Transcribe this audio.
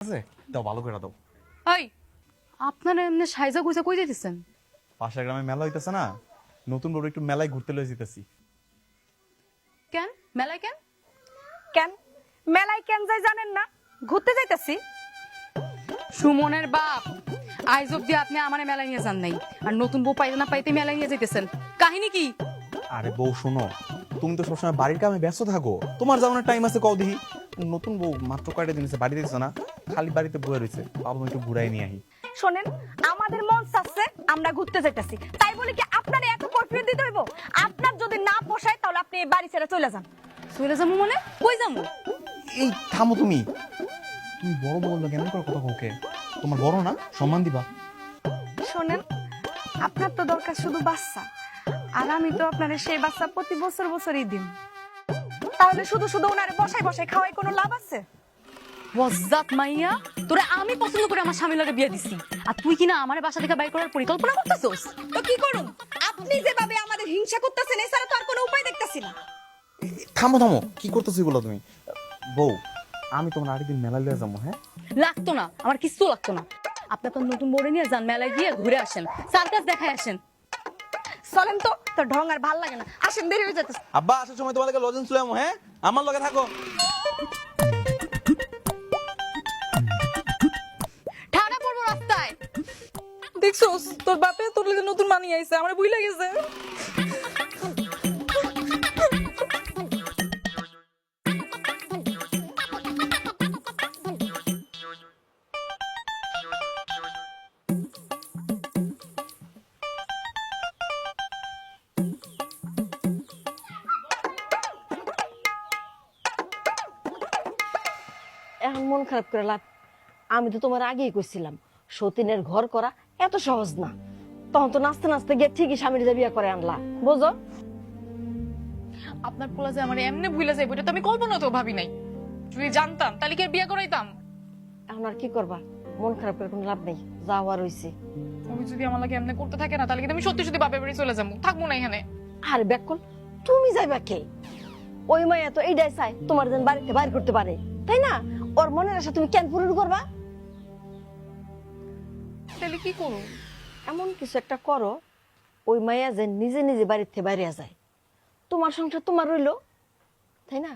আছে দাও, ভালো করে দাও। ওই আপনারা এমনি সাইজা গুজা কই যাইতেছেন? পাশের গ্রামে মেলা হইতেছে না, নতুন বড় একটু মেলায় ঘুরতে লয়ে যেতেছি। কেন মেলায় কেন? কেন মেলায় কেন যাই জানেন না? ঘুরতে যাইতাছি। সুমনের বাপ আইজ অব্দি আপনি আমার মেলায় নিয়ে যান নাই, আর নতুন বউ পাইতে না পাইতে মেলায় নিয়ে যাইতেছেন, কাহিনী কি? আরে বউ শোনো, তুমি তো সবসময় বাড়ির কামে ব্যস্ত থাকো, তোমার যাওয়ার টাইম আছে কও দেখি। নতুন বউ মাত্র কয়টা দিন আছে বাড়িতে দিছো না, খালি বাড়িতে বয়ে রয়েছে, বাবা একটু ঘুরাই নিয়ে আহি। শোনেন, আমাদের মন চাচ্ছে আমরা ঘুরতে যাইতাছি, তাই বলে কি আপনার এত কৈফিয়ত দিতে হইব? আপনার যদি না পোষায় তাহলে আপনি এই বাড়ি ছেড়ে চলে যান। চলে যাবো মানে কই যাবো? এই থামো তুমি, তুমি বড় বউ বললো কেমন করে কথা কাউকে, তোমার বড় না, সম্মান দিবা। শোনেন, আপনার তো দরকার শুধু বাচ্চা, আর আমি তো আপনার সেই বাচ্চা প্রতি বছর বছরই দিন। তাহলে শুধু শুধু ওনারে বসাই বসাই খাওয়াই কোনো লাভ আছে? বজ্জাত মাইয়া, তোরে আমি পছন্দ করে আমার স্বামীর লগে বিয়ে দিছি, আর তুই কিনা আমার বাসা থেকে বাইর করার পরিকল্পনা করতেছস? তো কি করুন? আপনি যেভাবে আমাদের হিংসা করতেছেন এছাড়া তো আর কোনো উপায় দেখতেছি না। থামো থামো, কি করতেছো এগুলো তুমি? বউ, আমি তোমার আরেকদিন মেলা লয়ে যাবো। হ্যাঁ লাগতো না, আমার কিছু লাগতো না। আপনি তো নতুন বউরে নিয়ে যান, মেলায় গিয়ে ঘুরে আসেন, সার্কাস দেখায় আসেন। চলেন তো, তোর ঢং আর ভাল লাগে না, আসেন, দেরি হয়ে যেতেছে। আব্বা আসার সময় তোমাদেরকে লজেন্স লয়ে আমো। হ্যাঁ আমার লগে থাকো। ঠাড়া পড়বো রাস্তায়। দেখছোস তোর বাপে তোর লাগে নতুন মানি আইছে, আমার ভুলে গেছে। এখন মন খারাপ করে লাভ? আমি তো তোমার আগেই কইছিলাম সতীনের ঘর করা এত সহজ না। তখন তো নাচতে নাচতে গিয়ে ঠিকই স্বামীর বিয়া করে আনলা, বুঝো? আপনার পোলা যে আমার এমনি ভুলে যাইব এটা তো আমি কল্পনা তো ভাবি নাই। যদি জানতাম তাহলে কি আর বিয়ে করাইতাম? এখন আর কি করবা, মন খারাপ করে কোনো লাভ নেই, যাওয়া রইছে। আমি যদি আমার লাগে এমনি করতে থাকে না তাহলে কিন্তু আমি সত্যি সত্যি বাপের বাড়ি চলে যাবো, থাকবো না এখানে। আর ব্যাকল তুমি যাইবা কে? ওই মাইয়া তো এইটাই চাই তোমার যেন বাড়িতে বাইর করতে পারে, তাই না? ওর মনের আশা তুমি কেন পূরণ করবা? তাহলে কি করবো? এমন কিছু একটা করো ওই মাইয়া যে নিজে নিজে বাড়িতে বাইরে যায়, তোমার সংসার তোমার রইলো, তাই না?